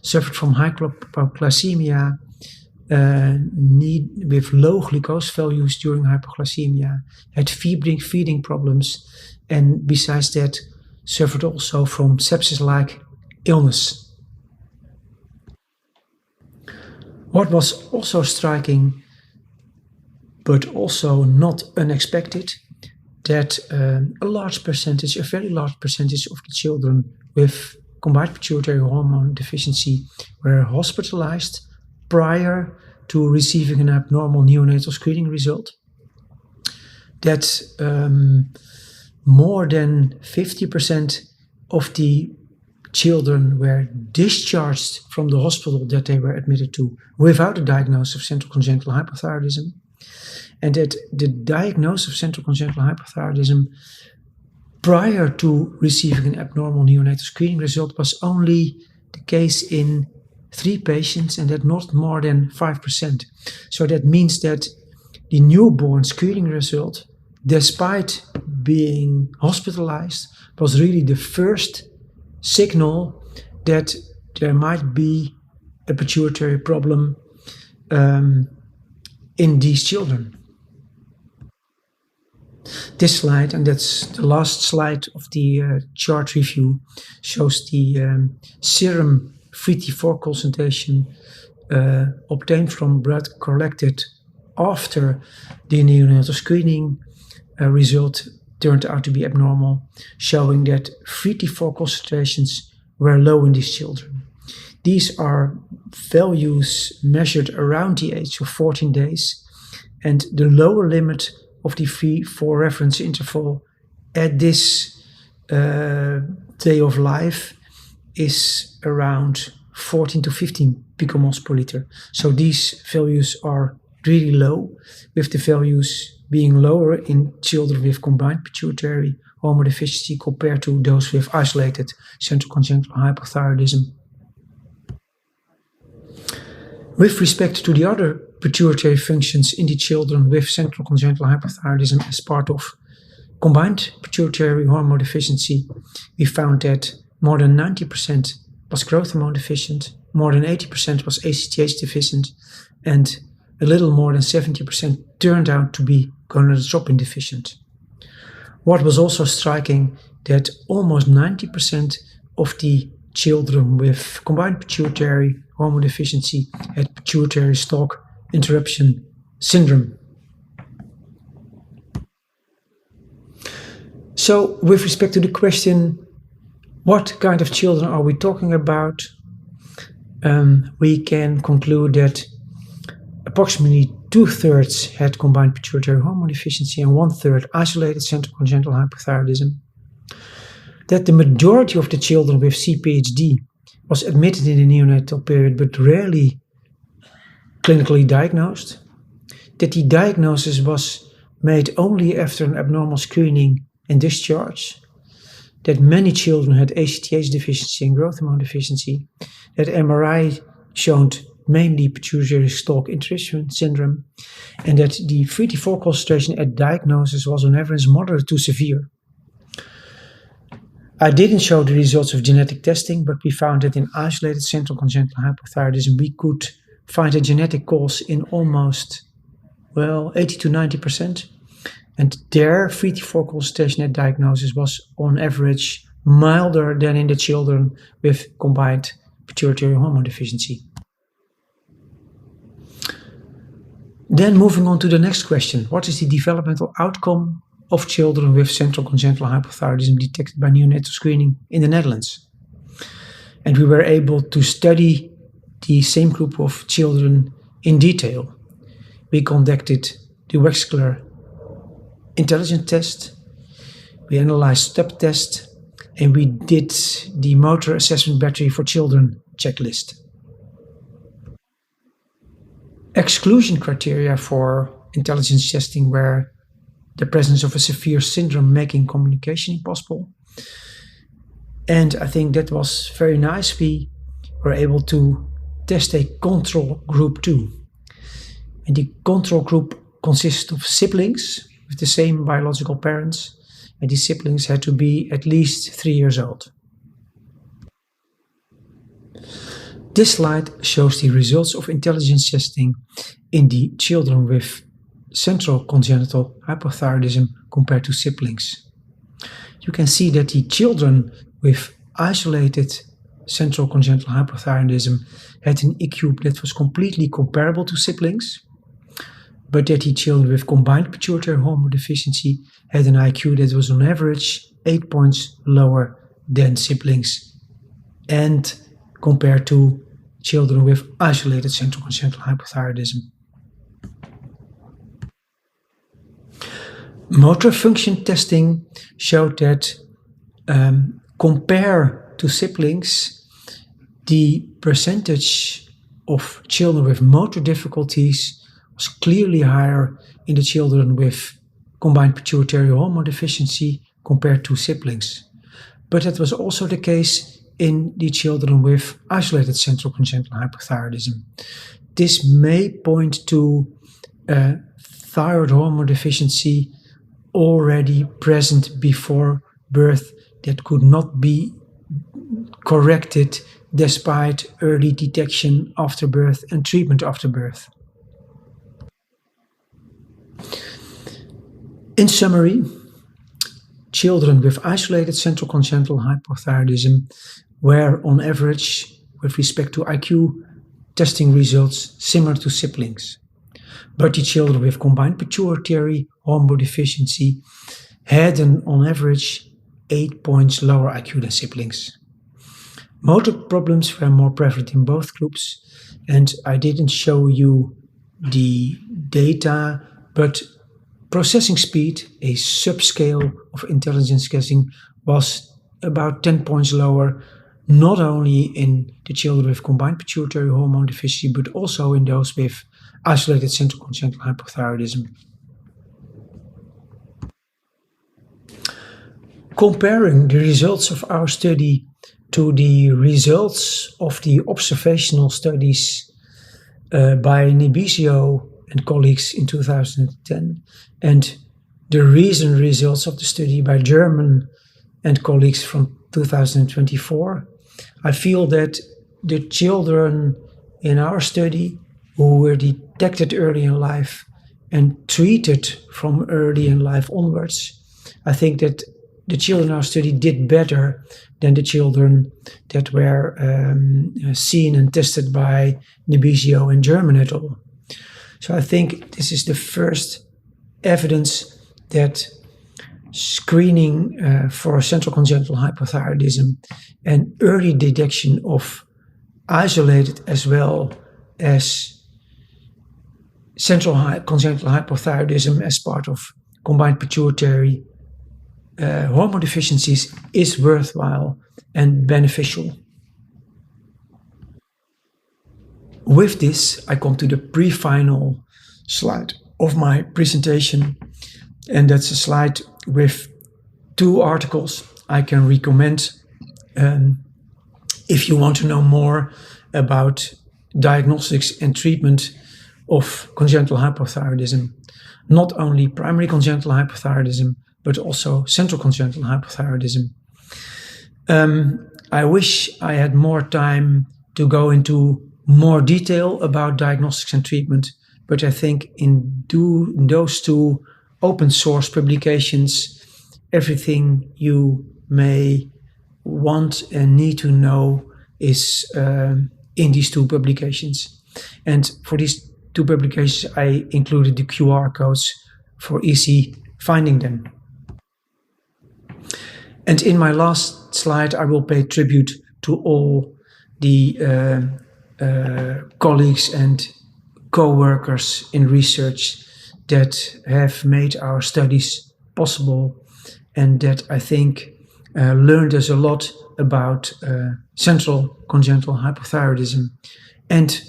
suffered from hypoglycemia, with low glucose values during hypoglycemia, had feeding problems, and besides that, suffered also from sepsis-like illness. What was also striking, but also not unexpected, that a very large percentage of the children with combined pituitary hormone deficiency were hospitalized prior to receiving an abnormal neonatal screening result. That more than 50% of the children were discharged from the hospital that they were admitted to without a diagnosis of central congenital hypothyroidism, and that the diagnosis of central congenital hypothyroidism prior to receiving an abnormal neonatal screening result was only the case in 3 patients, and that not more than 5%. So that means that the newborn screening result, despite being hospitalized, was really the first signal that there might be a pituitary problem in these children. This slide, and that's the last slide of the chart review, shows the serum free T4 concentration obtained from blood collected after the neonatal screening result turned out to be abnormal, showing that free T4 concentrations were low in these children. These are values measured around the age of 14 days, and the lower limit of the 3-4 reference interval at this day of life is around 14 to 15 picomoles per liter. So these values are really low, with the values being lower in children with combined pituitary hormone deficiency compared to those with isolated central congenital hypothyroidism. With respect to the other pituitary functions in the children with central congenital hypothyroidism as part of combined pituitary hormone deficiency, we found that more than 90% was growth hormone deficient, more than 80% was ACTH deficient, and a little more than 70% turned out to be gonadotropin deficient. What was also striking, that almost 90% of the children with combined pituitary hormone deficiency had pituitary stalk interruption syndrome. So, with respect to the question, what kind of children are we talking about? We can conclude that approximately 2/3 had combined pituitary hormone deficiency and 1/3 isolated central congenital hypothyroidism. That the majority of the children with CPHD was admitted in the neonatal period but rarely clinically diagnosed. That the diagnosis was made only after an abnormal screening and discharge. That many children had ACTH deficiency and growth hormone deficiency. That MRI showed mainly pituitary stalk interruption syndrome, and that the 3-4 concentration at diagnosis was on average moderate to severe. I didn't show the results of genetic testing, but we found that in isolated central congenital hypothyroidism we could find a genetic cause in almost, 80 to 90%. And their 3-4 concentration at diagnosis was on average milder than in the children with combined pituitary hormone deficiency. Then moving on to the next question, what is the developmental outcome of children with central congenital hypothyroidism detected by neonatal screening in the Netherlands? And we were able to study the same group of children in detail. We conducted the Wechsler intelligence test, we analyzed step test, and we did the motor assessment battery for children checklist. Exclusion criteria for intelligence testing were the presence of a severe syndrome making communication impossible. And I think that was very nice. We were able to test a control group too. And the control group consists of siblings with the same biological parents, and these siblings had to be at least 3 years old. This slide shows the results of intelligence testing in the children with central congenital hypothyroidism compared to siblings. You can see that the children with isolated central congenital hypothyroidism had an EQ that was completely comparable to siblings, but that the children with combined pituitary hormone deficiency had an IQ that was on average 8 points lower than siblings, and compared to children with isolated central congenital hypothyroidism. Motor function testing showed that compared to siblings, the percentage of children with motor difficulties was clearly higher in the children with combined pituitary hormone deficiency compared to siblings. But that was also the case in the children with isolated central congenital hypothyroidism. This may point to thyroid hormone deficiency already present before birth that could not be corrected despite early detection after birth and treatment after birth. In summary, children with isolated central congenital hypothyroidism were on average, with respect to IQ testing results, similar to siblings. But the children with combined pituitary hormone deficiency had on average 8 points lower IQ than siblings. Motor problems were more prevalent in both groups, and I didn't show you the data, but processing speed, a subscale of intelligence guessing, was about 10 points lower, not only in the children with combined pituitary hormone deficiency, but also in those with isolated central congenital hypothyroidism. Comparing the results of our study to the results of the observational studies by Nibisio and colleagues in 2010, and the recent results of the study by German and colleagues from 2024, I feel that the children in our study who were detected early in life and treated from early in life onwards, I think that the children in our study did better than the children that were seen and tested by Nibisio and German et al. So I think this is the first evidence that screening for central congenital hypothyroidism and early detection of isolated as well as central congenital hypothyroidism as part of combined pituitary hormone deficiencies is worthwhile and beneficial. With this, I come to the pre-final slide of my presentation, and that's a slide with 2 articles I can recommend if you want to know more about diagnostics and treatment of congenital hypothyroidism, not only primary congenital hypothyroidism, but also central congenital hypothyroidism. I wish I had more time to go into more detail about diagnostics and treatment, but I think in those 2 open source publications, everything you may want and need to know is in these 2 publications. And for these 2 publications, I included the QR codes for easy finding them. And in my last slide, I will pay tribute to all the colleagues and co-workers in research that have made our studies possible and that I think learned us a lot about central congenital hypothyroidism and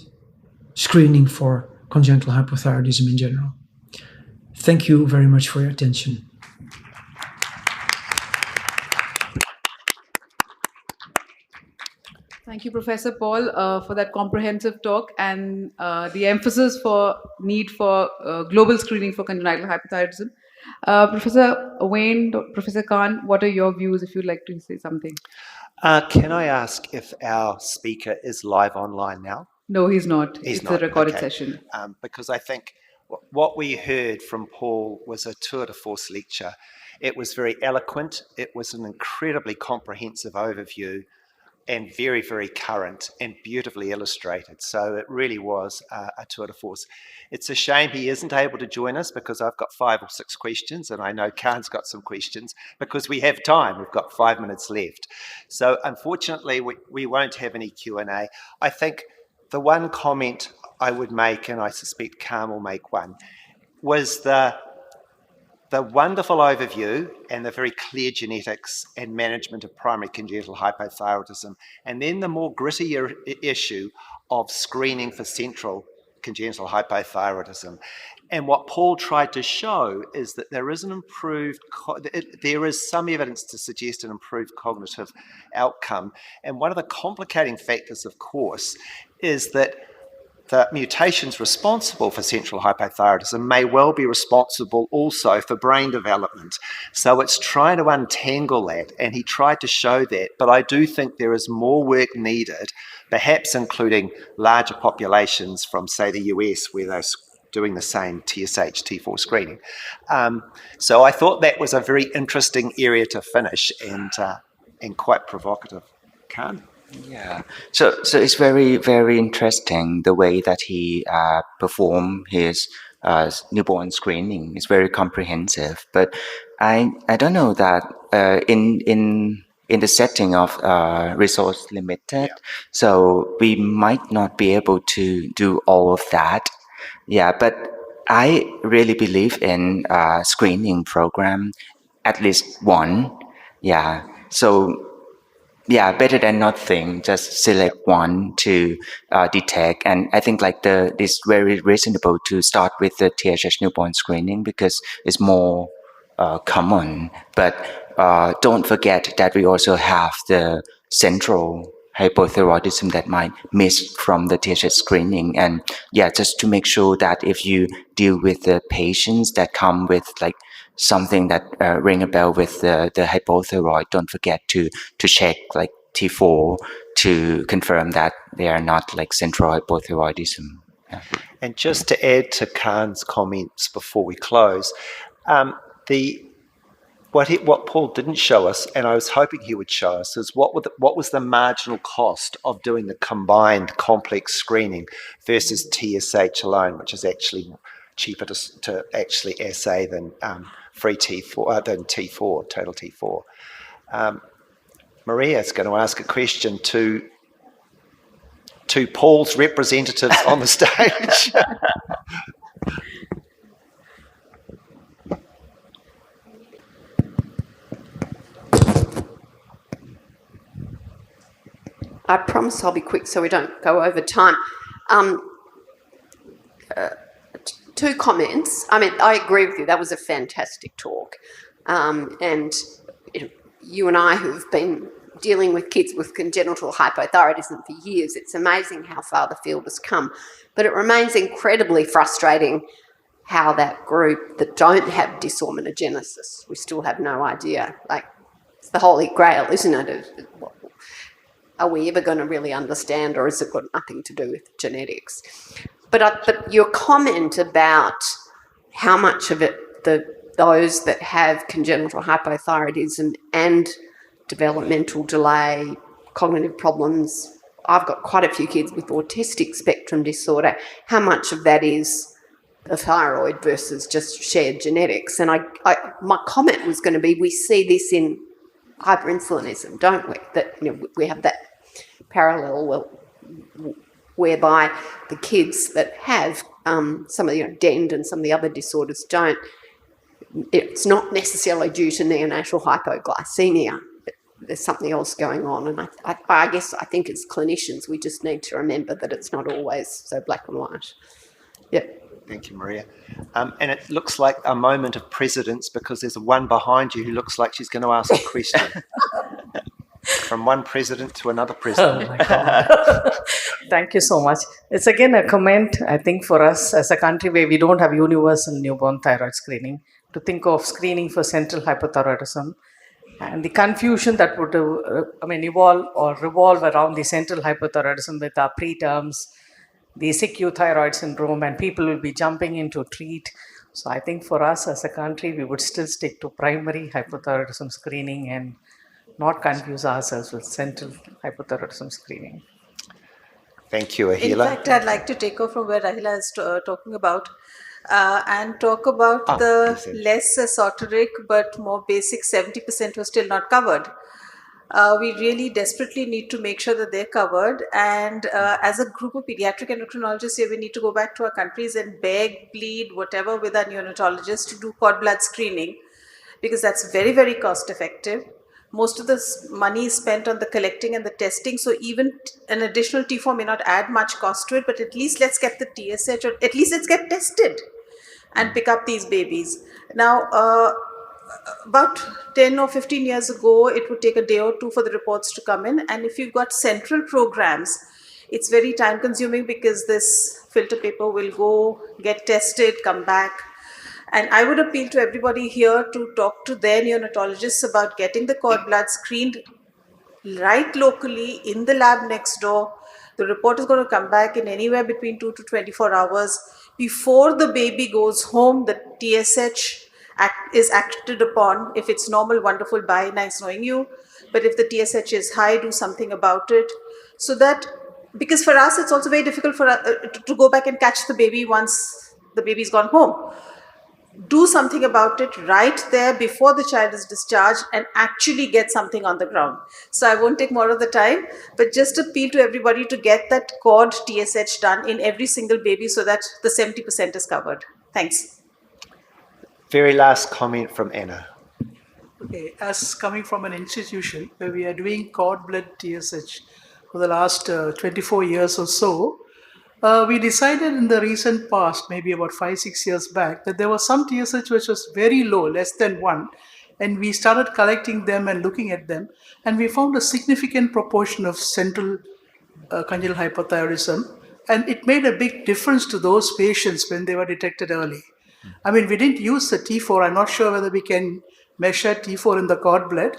screening for congenital hypothyroidism in general. Thank you very much for your attention. Thank you, Professor Paul, for that comprehensive talk and the emphasis for need for global screening for congenital hypothyroidism. Professor Wayne, Professor Khan, what are your views if you'd like to say something? Can I ask if our speaker is live online now? No, he's not. He's it's not. a recorded Okay. session. Because I think what we heard from Paul was a tour de force lecture. It was very eloquent. It was an incredibly comprehensive overview and very, very current and beautifully illustrated. So it really was a tour de force. It's a shame he isn't able to join us because I've got 5 or 6 questions and I know Khan's got some questions because we have time. We've got 5 minutes left. So unfortunately, we won't have any Q&A. I think the one comment I would make, and I suspect Khan will make one, was the wonderful overview and the very clear genetics and management of primary congenital hypothyroidism, and then the more gritty issue of screening for central congenital hypothyroidism. And what Paul tried to show is that there is there is some evidence to suggest an improved cognitive outcome. And one of the complicating factors, of course, is that the mutations responsible for central hypothyroidism may well be responsible also for brain development. So it's trying to untangle that, and he tried to show that, but I do think there is more work needed, perhaps including larger populations from, say, the US, where they're doing the same TSH, T4 screening. So I thought that was a very interesting area to finish and quite provocative. Khan? Yeah, so it's very, very interesting the way that he performed his newborn screening. It's very comprehensive, but I don't know that in the setting of resource limited, so we might not be able to do all of that. Yeah, but I really believe in screening program, at least one. Yeah. So yeah, better than nothing. Just select one to detect, and I think like it's very reasonable to start with the THH newborn screening because it's more common. But don't forget that we also have the central hypothyroidism that might miss from the THH screening, and yeah, just to make sure that if you deal with the patients that come with like something that ring a bell with the hypothyroid, don't forget to check like T4 to confirm that they are not like central hypothyroidism. Yeah. And just to add to Khan's comments before we close, what Paul didn't show us, and I was hoping he would show us, is what was the marginal cost of doing the combined complex screening versus TSH alone, which is actually cheaper to actually assay than free T4 than T4 total T4. Maria is going to ask a question to Paul's representatives on the stage. I promise I'll be quick so we don't go over time. Two comments. I mean, I agree with you. That was a fantastic talk. And you and I who've been dealing with kids with congenital hypothyroidism for years, it's amazing how far the field has come. But it remains incredibly frustrating how that group that don't have dysormonogenesis, we still have no idea. Like, it's the holy grail, isn't it? Are we ever going to really understand, or has it got nothing to do with genetics? But your comment about how much of it those that have congenital hypothyroidism and developmental delay, cognitive problems, I've got quite a few kids with autistic spectrum disorder, how much of that is the thyroid versus just shared genetics? And my comment was going to be, we see this in hyperinsulinism, don't we? That we have that parallel whereby the kids that have some of the DEND and some of the other disorders don't. It's not necessarily due to neonatal hypoglycemia. There's something else going on, and I guess I think as clinicians we just need to remember that it's not always so black and white. Yeah. Thank you, Maria. And it looks like a moment of precedence because there's one behind you who looks like she's going to ask a question. From one president to another president. Oh my God. Thank you so much. It's again a comment, I think, for us as a country where we don't have universal newborn thyroid screening, to think of screening for central hypothyroidism and the confusion that would evolve or revolve around the central hypothyroidism with our preterms, the SICU thyroid syndrome, and people will be jumping in to treat. So I think for us as a country, we would still stick to primary hypothyroidism screening and not confuse ourselves with central hypothyroidism screening. Thank you, Ahila. In fact, I'd like to take off from where Ahila is talking about and talk about the less esoteric but more basic 70% who are still not covered. We really desperately need to make sure that they're covered, and as a group of pediatric endocrinologists here, we need to go back to our countries and beg, plead, whatever with our neonatologists to do cord blood screening, because that's very, very cost effective. Most of the money is spent on the collecting and the testing, so even an additional T4 may not add much cost to it, but at least let's get the TSH, or at least let's get tested and pick up these babies. Now, about 10 or 15 years ago, it would take a day or two for the reports to come in. And if you've got central programs, it's very time consuming because this filter paper will go, get tested, come back. And I would appeal to everybody here to talk to their neonatologists about getting the cord blood screened right locally in the lab next door. The report is going to come back in anywhere between 2 to 24 hours. Before the baby goes home, the TSH is acted upon. If it's normal, wonderful, bye, nice knowing you. But if the TSH is high, do something about it. So that, because for us, it's also very difficult for to go back and catch the baby once the baby's gone home. Do something about it right there before the child is discharged and actually get something on the ground. So I won't take more of the time, but just appeal to everybody to get that cord TSH done in every single baby so that the 70% is covered. Thanks. Very last comment from Anna. Okay, as coming from an institution where we are doing cord blood TSH for the last 24 years or so, we decided in the recent past, maybe about 5-6 years back, that there was some TSH which was very low, less than 1, and we started collecting them and looking at them, and we found a significant proportion of central congenital hypothyroidism, and it made a big difference to those patients when they were detected early. I mean, we didn't use the T4. I'm not sure whether we can measure T4 in the cord blood,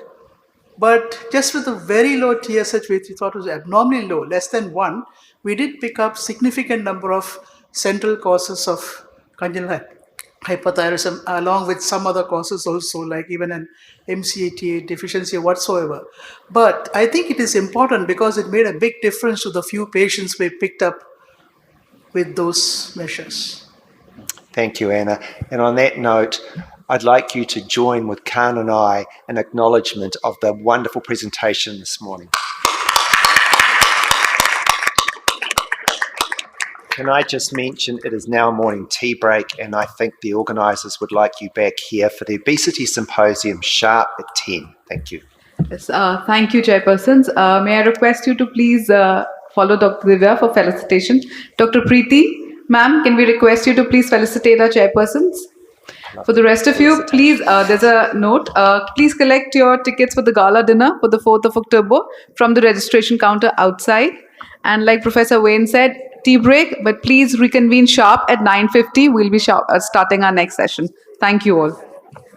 but just with a very low TSH, which we thought was abnormally low, less than 1, we did pick up significant number of central causes of congenital hypothyroidism, along with some other causes also, like even an MCATA deficiency whatsoever. But I think it is important because it made a big difference to the few patients we picked up with those measures. Thank you, Anna. And on that note, I'd like you to join with Khan and I in acknowledgement of the wonderful presentation this morning. Can I just mention it is now morning tea break, and I think the organisers would like you back here for the Obesity Symposium sharp at 10. Thank you. Yes, thank you, Chairpersons. May I request you to please follow Dr. Divya for felicitation. Dr. Preeti, ma'am, can we request you to please felicitate our Chairpersons? For the rest of you, please, there's a note. Please collect your tickets for the gala dinner for the 4th of October from the registration counter outside. And like Professor Wayne said, tea break, but please reconvene sharp at 9:50. We'll be starting our next session. Thank you all.